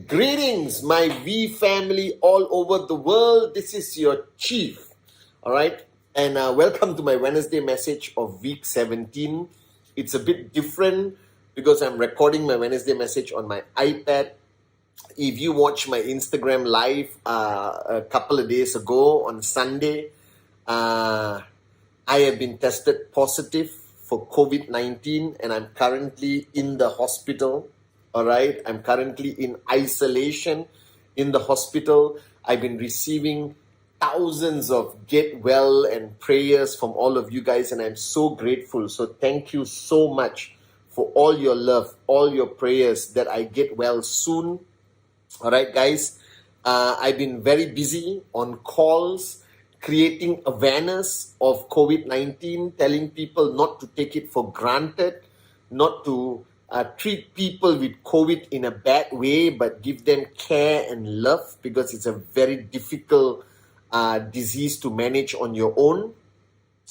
Greetings, my V family all over the world. This is your Chief, all right? And welcome to my Wednesday message of week 17. It's a bit different because I'm recording my Wednesday message on my iPad. If you watch my Instagram live a couple of days ago on Sunday, I have been tested positive for COVID-19 and I'm currently in the hospital. All right, I'm currently in isolation in the hospital. I've been receiving thousands of get well and prayers from all of you guys, and I'm so grateful. So thank you so much for all your love, all your prayers that I get well soon. All right, guys, I've been very busy on calls, creating awareness of COVID-19, telling people not to take it for granted, not to treat people with COVID in a bad way, but give them care and love because it's a very difficult disease to manage on your own.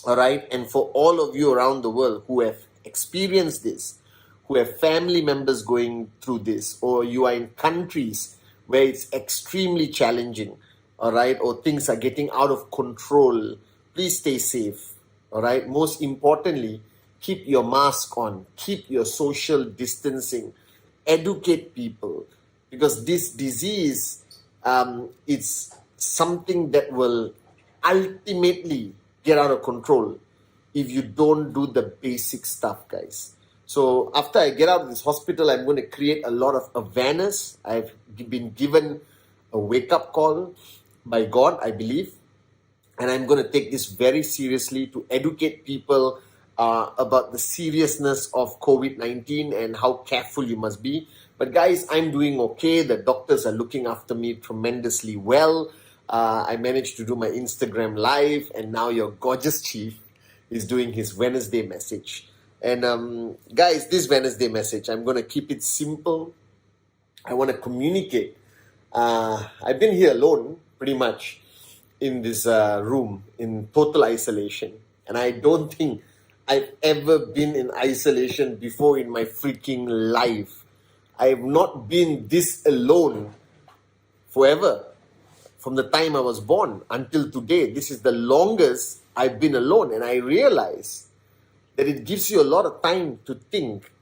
All right. And for all of you around the world who have experienced this, who have family members going through this, or you are in countries where it's extremely challenging, all right, or things are getting out of control, please stay safe. All right. Most importantly, keep your mask on, keep your social distancing, educate people, because this disease, it's something that will ultimately get out of control if you don't do the basic stuff, guys. So after I get out of this hospital, I'm going to create a lot of awareness. I've been given a wake-up call by God, I believe, and I'm going to take this very seriously to educate people about the seriousness of COVID-19 and how careful you must be. But guys, I'm doing okay. The doctors are looking after me tremendously well. I managed to do my Instagram live, and now your gorgeous Chief is doing his Wednesday message. And guys, this Wednesday message, I'm going to keep it simple. I want to communicate. I've been here alone, pretty much, in this room, in total isolation. And I don't think I've ever been in isolation before in my freaking life. I have not been this alone forever. From the time I was born until today, this is the longest I've been alone. And I realize that it gives you a lot of time to think,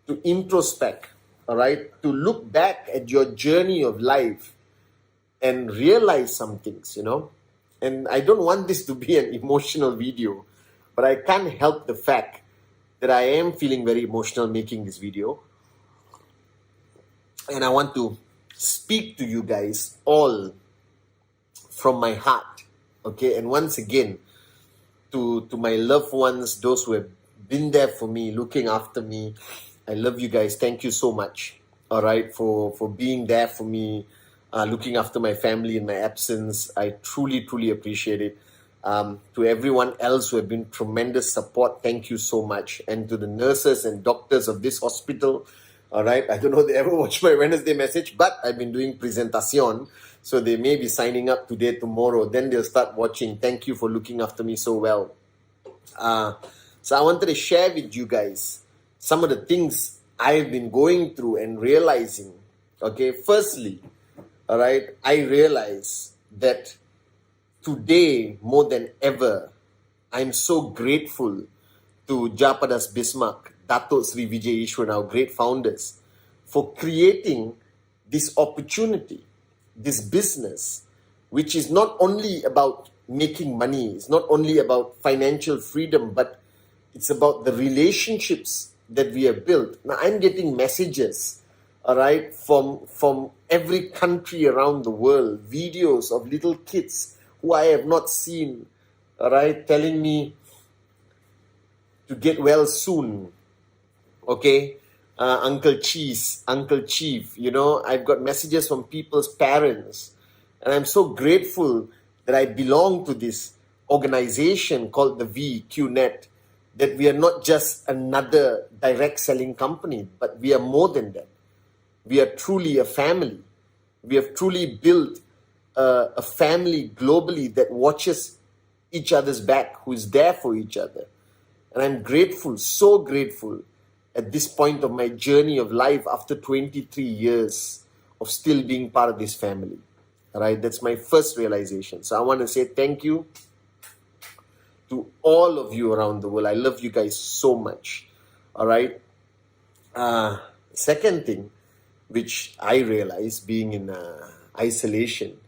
to introspect, all right? To look back at your journey of life and realize some things, you know? And I don't want this to be an emotional video, but I can't help the fact that I am feeling very emotional making this video. And I want to speak to you guys all from my heart, okay? And once again, to my loved ones, those who have been there for me, looking after me, I love you guys. Thank you so much, all right, for being there for me, looking after my family in my absence. I truly, truly appreciate it. To everyone else who have been tremendous support, thank you so much. And to the nurses and doctors of this hospital, all right, I don't know if they ever watch my Wednesday message, but I've been doing presentation, so they may be signing up today, tomorrow, then they'll start watching. Thank you for looking after me so well. So I wanted to share with you guys some of the things I've been going through and realizing. Okay, firstly, all right, I realize that today, more than ever, I'm so grateful to Japadas Bismarck, Dato Sri Vijay Ishwan, our great founders, for creating this opportunity, this business, which is not only about making money, it's not only about financial freedom, but it's about the relationships that we have built. Now, I'm getting messages, all right, from every country around the world, videos of little kids who I have not seen, all right, telling me to get well soon. Okay, Uncle Cheese, Uncle Chief, I've got messages from people's parents, and I'm so grateful that I belong to this organization called the VQNet, that we are not just another direct selling company, but we are more than that. We are truly a family. We have truly built a family globally that watches each other's back, who is there for each other. And I'm grateful, so grateful at this point of my journey of life after 23 years of still being part of this family. All right, that's my first realization. So I want to say thank you to all of you around the world. I love you guys so much. All right. Second thing, which I realized being in isolation,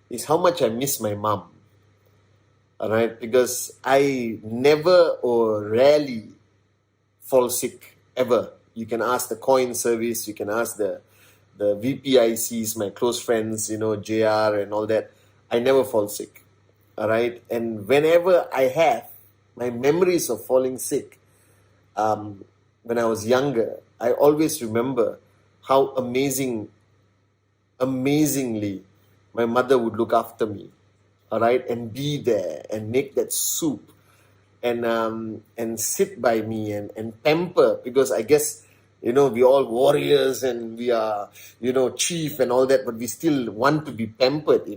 is how much I miss my mom. All right, because I never or rarely fall sick ever. You can ask the coin service, you can ask the VPICs, my close friends, JR and all that. I never fall sick. All right, and whenever I have my memories of falling sick, when I was younger, I always remember how amazingly my mother would look after me. All right, and be there and make that soup and sit by me and pamper, because I guess we all warriors and we are chief and all that, but we still want to be pampered,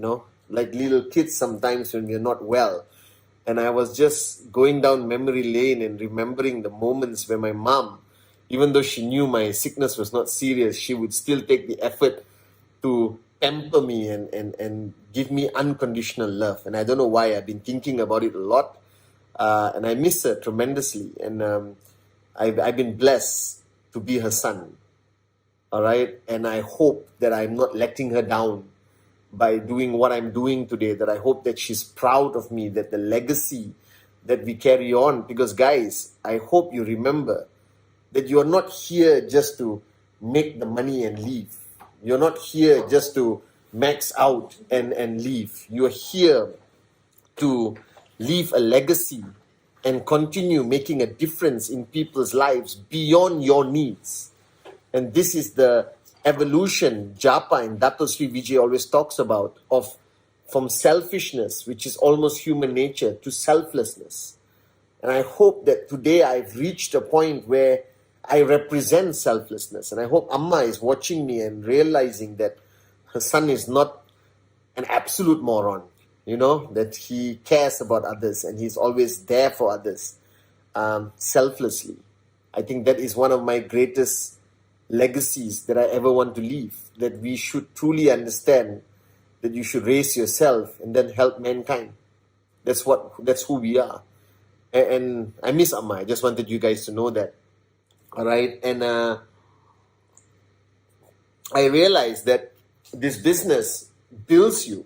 like little kids sometimes when we're not well. And I was just going down memory lane and remembering the moments where my mom, even though she knew my sickness was not serious, she would still take the effort to pamper me and give me unconditional love. And I don't know why, I've been thinking about it a lot, and I miss her tremendously. And I've been blessed to be her son. All right, and I hope that I'm not letting her down by doing what I'm doing today, that I hope that she's proud of me, that the legacy that we carry on. Because guys, I hope you remember that you're not here just to make the money and leave. You're not here just to max out and leave. You're here to leave a legacy and continue making a difference in people's lives beyond your needs. And this is the evolution Japa and Dato Sri Vijay always talks about, of from selfishness, which is almost human nature, to selflessness. And I hope that today I've reached a point where I represent selflessness. And I hope Amma is watching me and realizing that her son is not an absolute moron, that he cares about others and he's always there for others, selflessly. I think that is one of my greatest legacies that I ever want to leave, that we should truly understand that you should raise yourself and then help mankind. That's who we are. And I miss Amma. I just wanted you guys to know that. All right, and I realized that this business builds you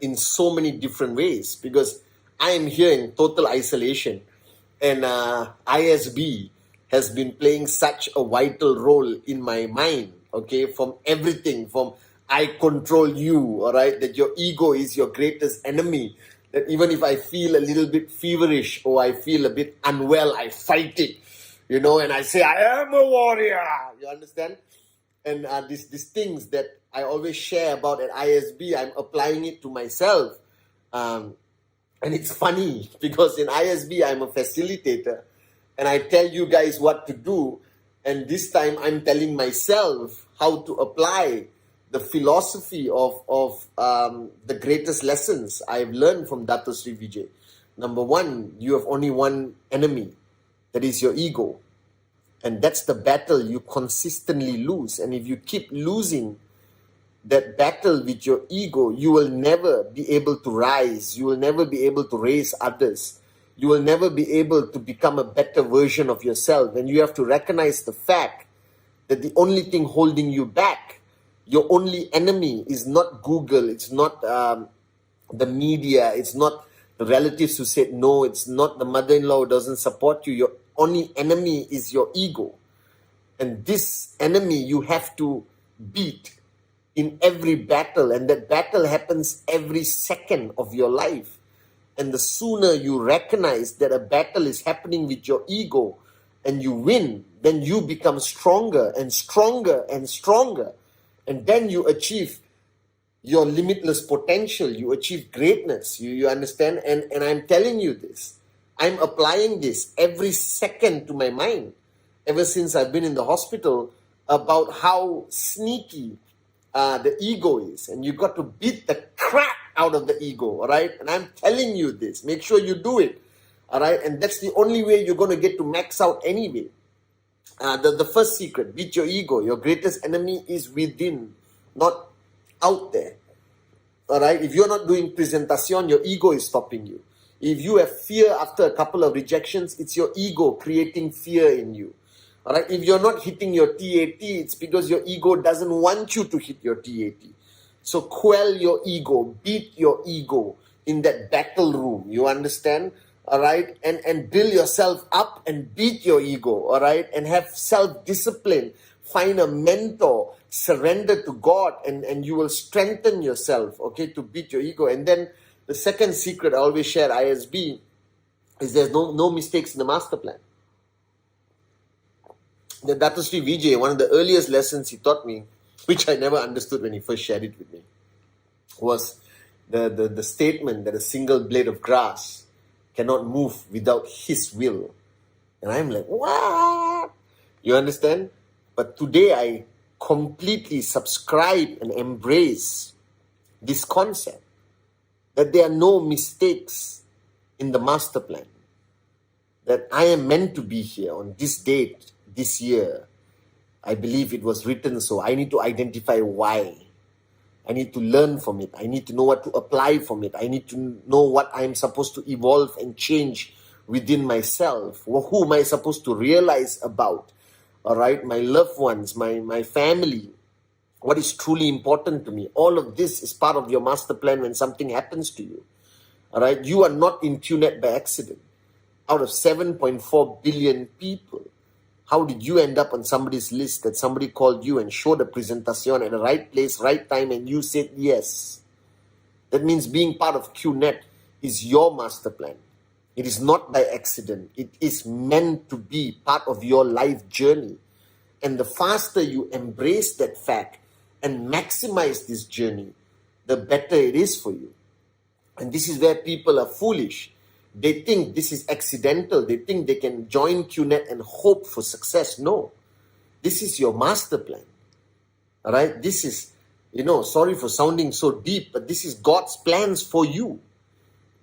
in so many different ways, because I am here in total isolation, and ISB has been playing such a vital role in my mind. Okay, from everything from I control you. All right, that your ego is your greatest enemy. That even if I feel a little bit feverish or I feel a bit unwell, I fight it. And I say, I am a warrior. You understand? And these things that I always share about at ISB, I'm applying it to myself. And it's funny because in ISB, I'm a facilitator. And I tell you guys what to do. And this time, I'm telling myself how to apply the philosophy of the greatest lessons I've learned from Dato Sri Vijay. Number one, you have only one enemy. That is your ego. And that's the battle you consistently lose. And if you keep losing that battle with your ego, you will never be able to rise. You will never be able to raise others. You will never be able to become a better version of yourself. And you have to recognize the fact that the only thing holding you back, your only enemy, is not Google. It's not the media. It's not the relatives who said no. It's not the mother-in-law who doesn't support you. Your only enemy is your ego. And this enemy you have to beat in every battle. And that battle happens every second of your life. And the sooner you recognize that a battle is happening with your ego and you win, then you become stronger and stronger and stronger. And then you achieve your limitless potential. You achieve greatness. You understand? And I'm telling you this. I'm applying this every second to my mind ever since I've been in the hospital about how sneaky the ego is. And you got to beat the crap out of the ego, all right? And I'm telling you this. Make sure you do it, all right? And that's the only way you're going to get to max out anyway. The first secret, beat your ego. Your greatest enemy is within, not out there. All right? If you're not doing presentation, your ego is stopping you. If you have fear after a couple of rejections, it's your ego creating fear in you. All right? If you're not hitting your TAT, it's because your ego doesn't want you to hit your TAT. So quell your ego, beat your ego in that battle room. You understand? All right? And build yourself up and beat your ego. All right? And have self-discipline. Find a mentor. Surrender to God, and you will strengthen yourself, okay, to beat your ego. And then the second secret I always share, ISB, is there's no mistakes in the master plan. The Dr. Sri Vijay, one of the earliest lessons he taught me, which I never understood when he first shared it with me, was the statement that a single blade of grass cannot move without his will. And I'm like, what? You understand? But today I completely subscribe and embrace this concept that there are no mistakes in the master plan. That I am meant to be here on this date, this year. I believe it was written so. I need to identify why. I need to learn from it. I need to know what to apply from it. I need to know what I'm supposed to evolve and change within myself. Who am I supposed to realize about? All right, my loved ones, my family, what is truly important to me. All of this is part of your master plan when something happens to you. All right, you are not in QNet by accident. Out of 7.4 billion people, how did you end up on somebody's list that somebody called you and showed a presentation at the right place, right time, and you said yes? That means being part of QNet is your master plan. It is not by accident. It is meant to be part of your life journey. And the faster you embrace that fact and maximize this journey, the better it is for you. And this is where people are foolish. They think this is accidental. They think they can join QNet and hope for success. No. This is your master plan. All right? This is, sorry for sounding so deep, but this is God's plans for you.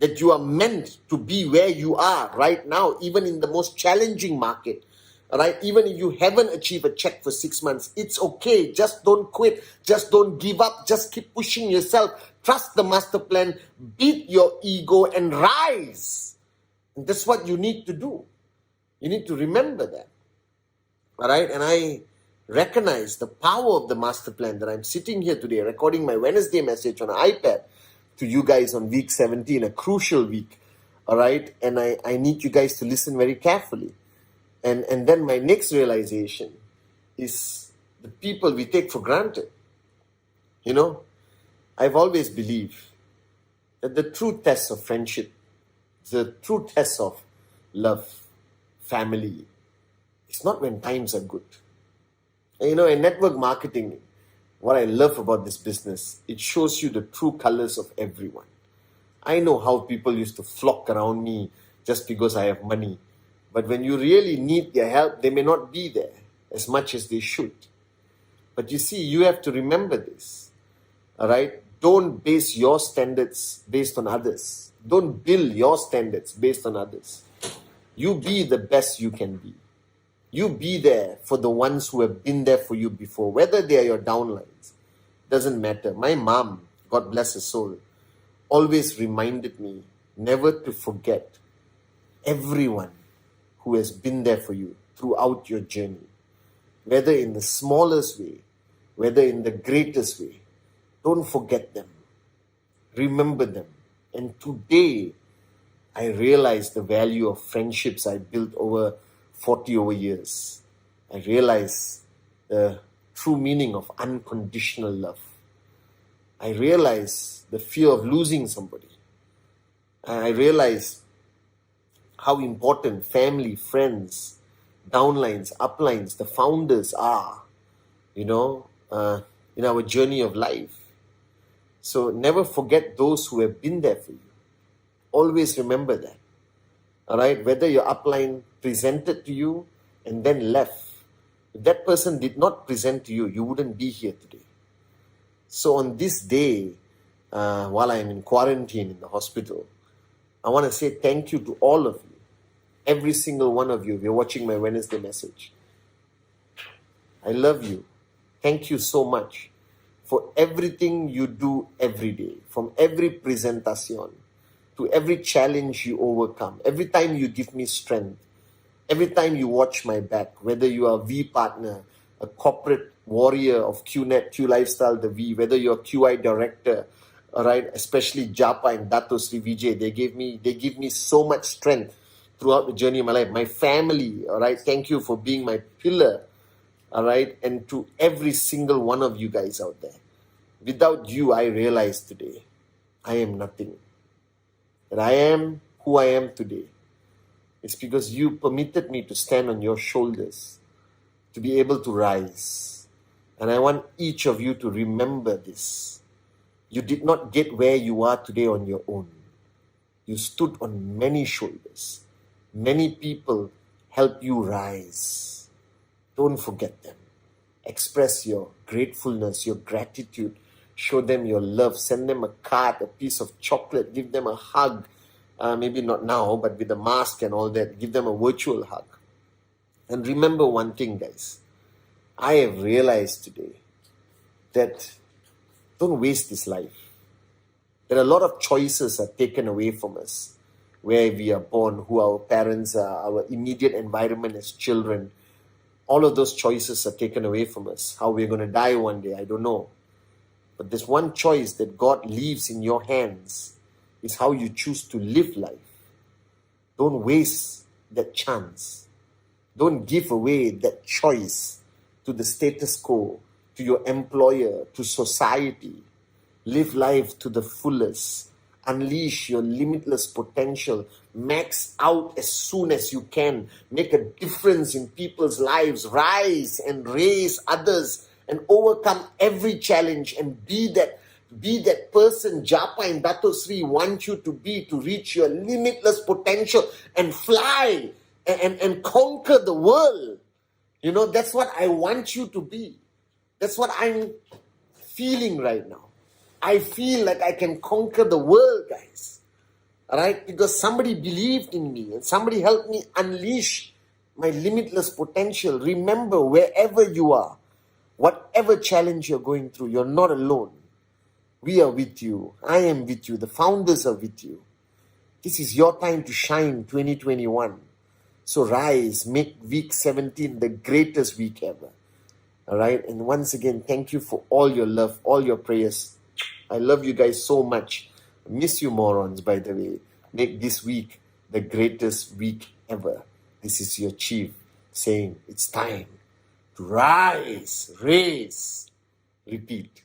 That you are meant to be where you are right now, even in the most challenging market. All right? Even if you haven't achieved a check for 6 months, it's okay. Just don't quit. Just don't give up. Just keep pushing yourself. Trust the master plan. Beat your ego and rise. And that's what you need to do. You need to remember that. All right? And I recognize the power of the master plan that I'm sitting here today, recording my Wednesday message on an iPad to you guys on week 17, a crucial week, all right? And I need you guys to listen very carefully. And then my next realization is the people we take for granted. I've always believed that the true test of friendship, the true test of love, family, it's not when times are good. And, in network marketing, what I love about this business, it shows you the true colors of everyone. I know how people used to flock around me just because I have money. But when you really need their help, they may not be there as much as they should. But you see, you have to remember this. All right? Don't base your standards based on others. Don't build your standards based on others. You be the best you can be. You be there for the ones who have been there for you before, whether they are your downlines. Doesn't matter. My mom, God bless her soul, always reminded me never to forget everyone who has been there for you throughout your journey. Whether in the smallest way, whether in the greatest way. Don't forget them. Remember them. And today, I realize the value of friendships I built over 40 over years. I realize the true meaning of unconditional love. I realize the fear of losing somebody. I realized how important family, friends, downlines, uplines, the founders are, you know, in our journey of life. So never forget those who have been there for you. Always remember that. All right, whether your upline presented to you and then left, if that person did not present to you, you wouldn't be here today. So on this day, while I'm in quarantine in the hospital, I want to say thank you to all of you, every single one of you. If you're watching my Wednesday message, I love you. Thank you so much for everything you do every day, from every presentation to every challenge you overcome, every time you give me strength, every time you watch my back, whether you are a V partner, a corporate warrior of QNet, Q Lifestyle, the V, whether you're a QI director, all right, especially Japa and Dato Sri Vijay, they give me so much strength throughout the journey of my life. My family, all right, thank you for being my pillar, all right, and to every single one of you guys out there. Without you, I realize today, I am nothing. That I am who I am today. It's because you permitted me to stand on your shoulders, to be able to rise. And I want each of you to remember this. You did not get where you are today on your own. You stood on many shoulders. Many people helped you rise. Don't forget them. Express your gratefulness, your gratitude. Show them your love. Send them a card, a piece of chocolate. Give them a hug. Maybe not now, but with a mask and all that. Give them a virtual hug. And remember one thing, guys. I have realized today that don't waste this life. There are a lot of choices are taken away from us. Where we are born, who our parents are, our immediate environment as children. All of those choices are taken away from us. How we're going to die one day, I don't know. But there's one choice that God leaves in your hands, is how you choose to live life. Don't waste that chance. Don't give away that choice to the status quo, to your employer, to society. Live life to the fullest. Unleash your limitless potential. Max out as soon as you can. Make a difference in people's lives. Rise and raise others and overcome every challenge and be that person Japa and Dato Sri want you to be, to reach your limitless potential and fly and conquer the world. You know, that's what I want you to be. That's what I'm feeling right now. I feel like I can conquer the world, guys. All right? Because somebody believed in me and somebody helped me unleash my limitless potential. Remember, wherever you are, whatever challenge you're going through, you're not alone. We are with you. I am with you. The founders are with you. This is your time to shine, 2021. So rise, make week 17 the greatest week ever. All right? And once again, thank you for all your love, all your prayers. I love you guys so much. I miss you, morons, by the way. Make this week the greatest week ever. This is your chief saying it's time to rise, raise, repeat.